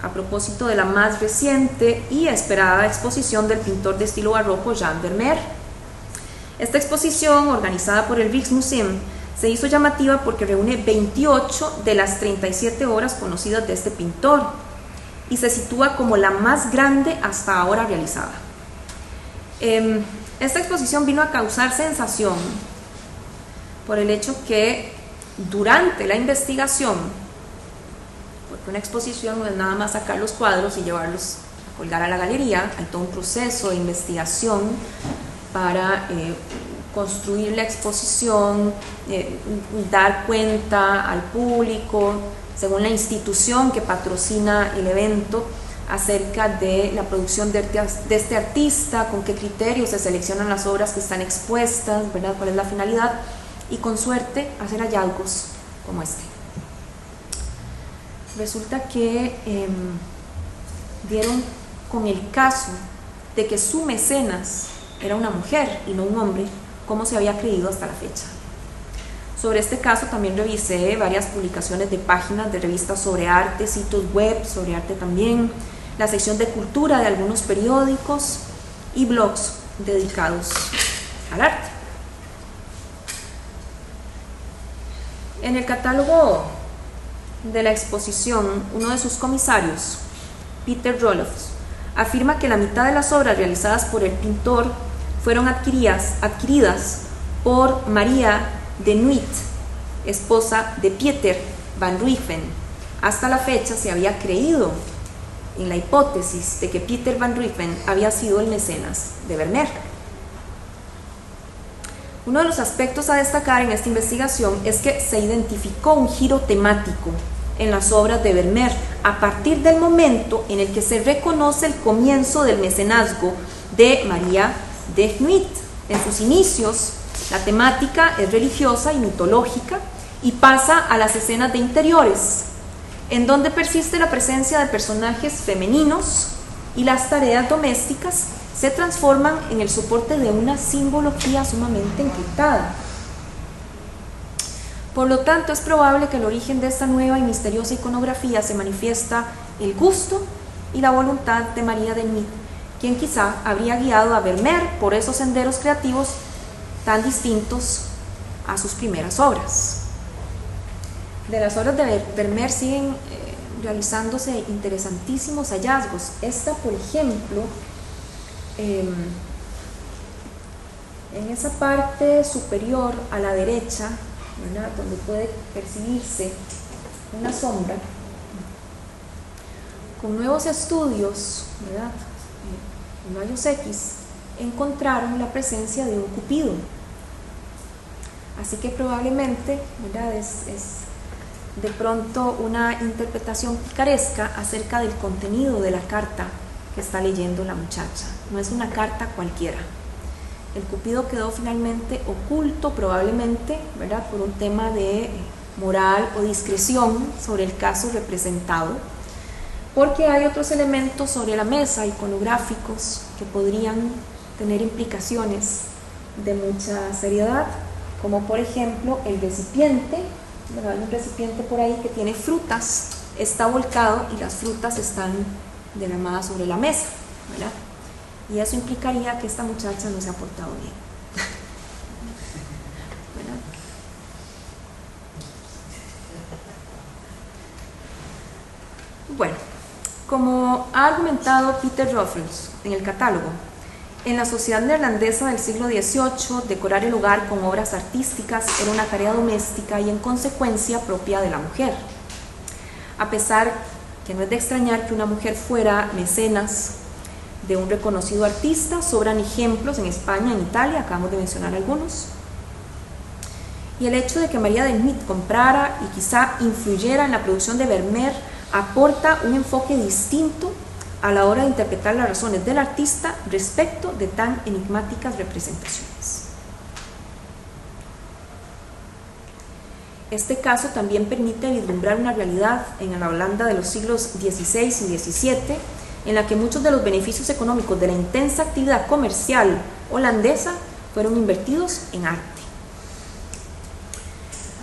Speaker 1: a propósito de la más reciente y esperada exposición del pintor de estilo barroco Jean Vermeer. Esta exposición, organizada por el Rijksmuseum, se hizo llamativa porque reúne 28 de las 37 obras conocidas de este pintor y se sitúa como la más grande hasta ahora realizada. Esta exposición vino a causar sensación por el hecho que durante la investigación, porque una exposición no es nada más sacar los cuadros y llevarlos a colgar a la galería, hay todo un proceso de investigación para construir la exposición, dar cuenta al público, según la institución que patrocina el evento, acerca de la producción de este artista, con qué criterios se seleccionan las obras que están expuestas, ¿verdad? Cuál es la finalidad, y con suerte hacer hallazgos como este. Resulta que dieron con el caso de que su mecenas era una mujer y no un hombre, como se había creído hasta la fecha. Sobre este caso también revisé varias publicaciones de páginas de revistas sobre arte, sitios web sobre arte también, la sección de cultura de algunos periódicos y blogs dedicados al arte. En el catálogo de la exposición, uno de sus comisarios, Peter Roloff, afirma que la mitad de las obras realizadas por el pintor fueron adquiridas por María de Nuit, esposa de Pieter van Ruypen. Hasta la fecha se había creído en la hipótesis de que Pieter van Ruypen había sido el mecenas de Vermeer. Uno de los aspectos a destacar en esta investigación es que se identificó un giro temático en las obras de Vermeer a partir del momento en el que se reconoce el comienzo del mecenazgo de María de Nuit. En sus inicios, la temática es religiosa y mitológica y pasa a las escenas de interiores, en donde persiste la presencia de personajes femeninos y las tareas domésticas se transforman en el soporte de una simbología sumamente encriptada. Por lo tanto, es probable que el origen de esta nueva y misteriosa iconografía se manifiesta el gusto y la voluntad de María de Nuit, quien quizá habría guiado a Vermeer por esos senderos creativos tan distintos a sus primeras obras. De las obras de Vermeer siguen realizándose interesantísimos hallazgos. Esta, por ejemplo, en esa parte superior a la derecha, ¿verdad?, donde puede percibirse una sombra, con nuevos estudios, ¿verdad?, rayos X, encontraron la presencia de un cupido. Así que probablemente, ¿verdad?, es de pronto una interpretación picaresca acerca del contenido de la carta que está leyendo la muchacha. No es una carta cualquiera. El cupido quedó finalmente oculto, probablemente, ¿verdad?, por un tema de moral o discreción sobre el caso representado, porque hay otros elementos sobre la mesa, iconográficos, que podrían tener implicaciones de mucha seriedad, como por ejemplo el recipiente. Bueno, hay un recipiente por ahí que tiene frutas, está volcado y las frutas están derramadas sobre la mesa, ¿verdad? Y eso implicaría que esta muchacha no se ha portado bien. ¿Verdad? Bueno, como ha argumentado Peter Ruffels en el catálogo, en la sociedad neerlandesa del siglo XVIII, decorar el hogar con obras artísticas era una tarea doméstica y en consecuencia propia de la mujer. A pesar que no es de extrañar que una mujer fuera mecenas de un reconocido artista, sobran ejemplos en España, en Italia, acabamos de mencionar algunos. Y el hecho de que María de Nuit comprara y quizá influyera en la producción de Vermeer aporta un enfoque distinto a la hora de interpretar las razones del artista respecto de tan enigmáticas representaciones. Este caso también permite vislumbrar una realidad en la Holanda de los siglos XVI y XVII, en la que muchos de los beneficios económicos de la intensa actividad comercial holandesa fueron invertidos en arte.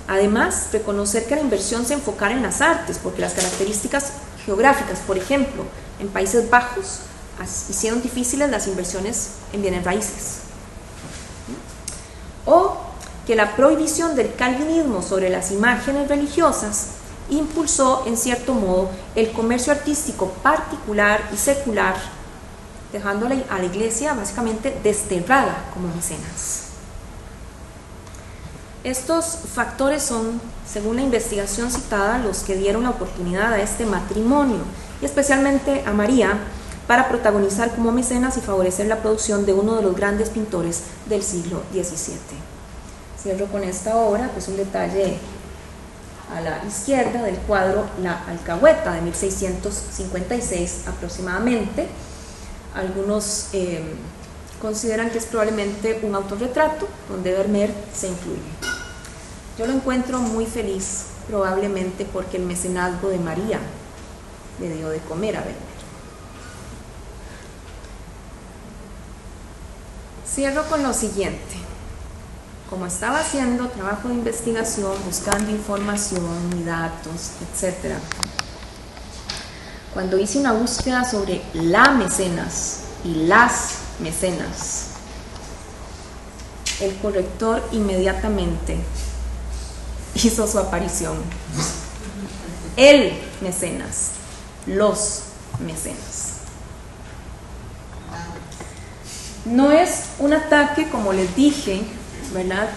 Speaker 1: Además, reconocer que la inversión se enfocara en las artes, porque las características geográficas, por ejemplo, en Países Bajos, hicieron difíciles las inversiones en bienes raíces. O que la prohibición del calvinismo sobre las imágenes religiosas impulsó, en cierto modo, el comercio artístico particular y secular, dejando a la iglesia básicamente desterrada como mecenas. Estos factores son, según la investigación citada, los que dieron la oportunidad a este matrimonio, y especialmente a María, para protagonizar como mecenas y favorecer la producción de uno de los grandes pintores del siglo XVII. Cierro con esta obra, que es un detalle a la izquierda del cuadro La Alcahueta, de 1656 aproximadamente. Algunos consideran que es probablemente un autorretrato donde Vermeer se incluye. Yo lo encuentro muy feliz, probablemente porque el mecenazgo de María le dio de comer a Vermeer. Cierro con lo siguiente. Como estaba haciendo trabajo de investigación, buscando información y datos, etc., cuando hice una búsqueda sobre la mecenas y las mecenas, el corrector inmediatamente hizo su aparición. El mecenas, los mecenas. No es un ataque, como les dije, ¿verdad?,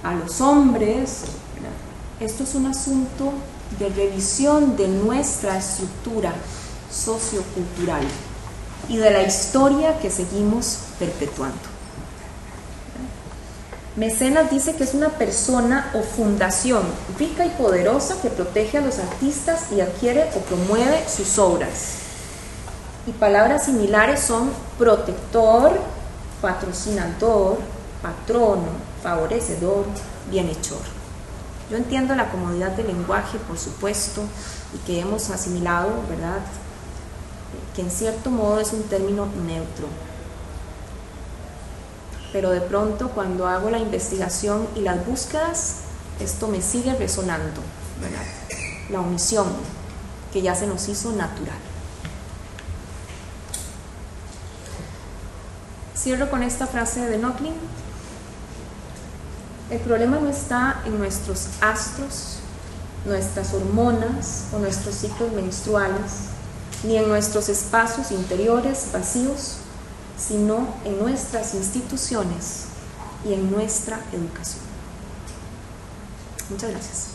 Speaker 1: a los hombres, ¿verdad? Esto es un asunto de revisión de nuestra estructura sociocultural y de la historia que seguimos perpetuando. Mecenas dice que es una persona o fundación rica y poderosa que protege a los artistas y adquiere o promueve sus obras. Y palabras similares son protector, patrocinador, patrono, favorecedor, bienhechor. Yo entiendo la comodidad del lenguaje, por supuesto, y que hemos asimilado, ¿verdad?, que en cierto modo es un término neutro. Pero de pronto, cuando hago la investigación y las búsquedas, esto me sigue resonando, ¿verdad? La omisión que ya se nos hizo natural. Cierro con esta frase de Nochlin. El problema no está en nuestros astros, nuestras hormonas o nuestros ciclos menstruales, ni en nuestros espacios interiores vacíos, sino en nuestras instituciones y en nuestra educación. Muchas gracias.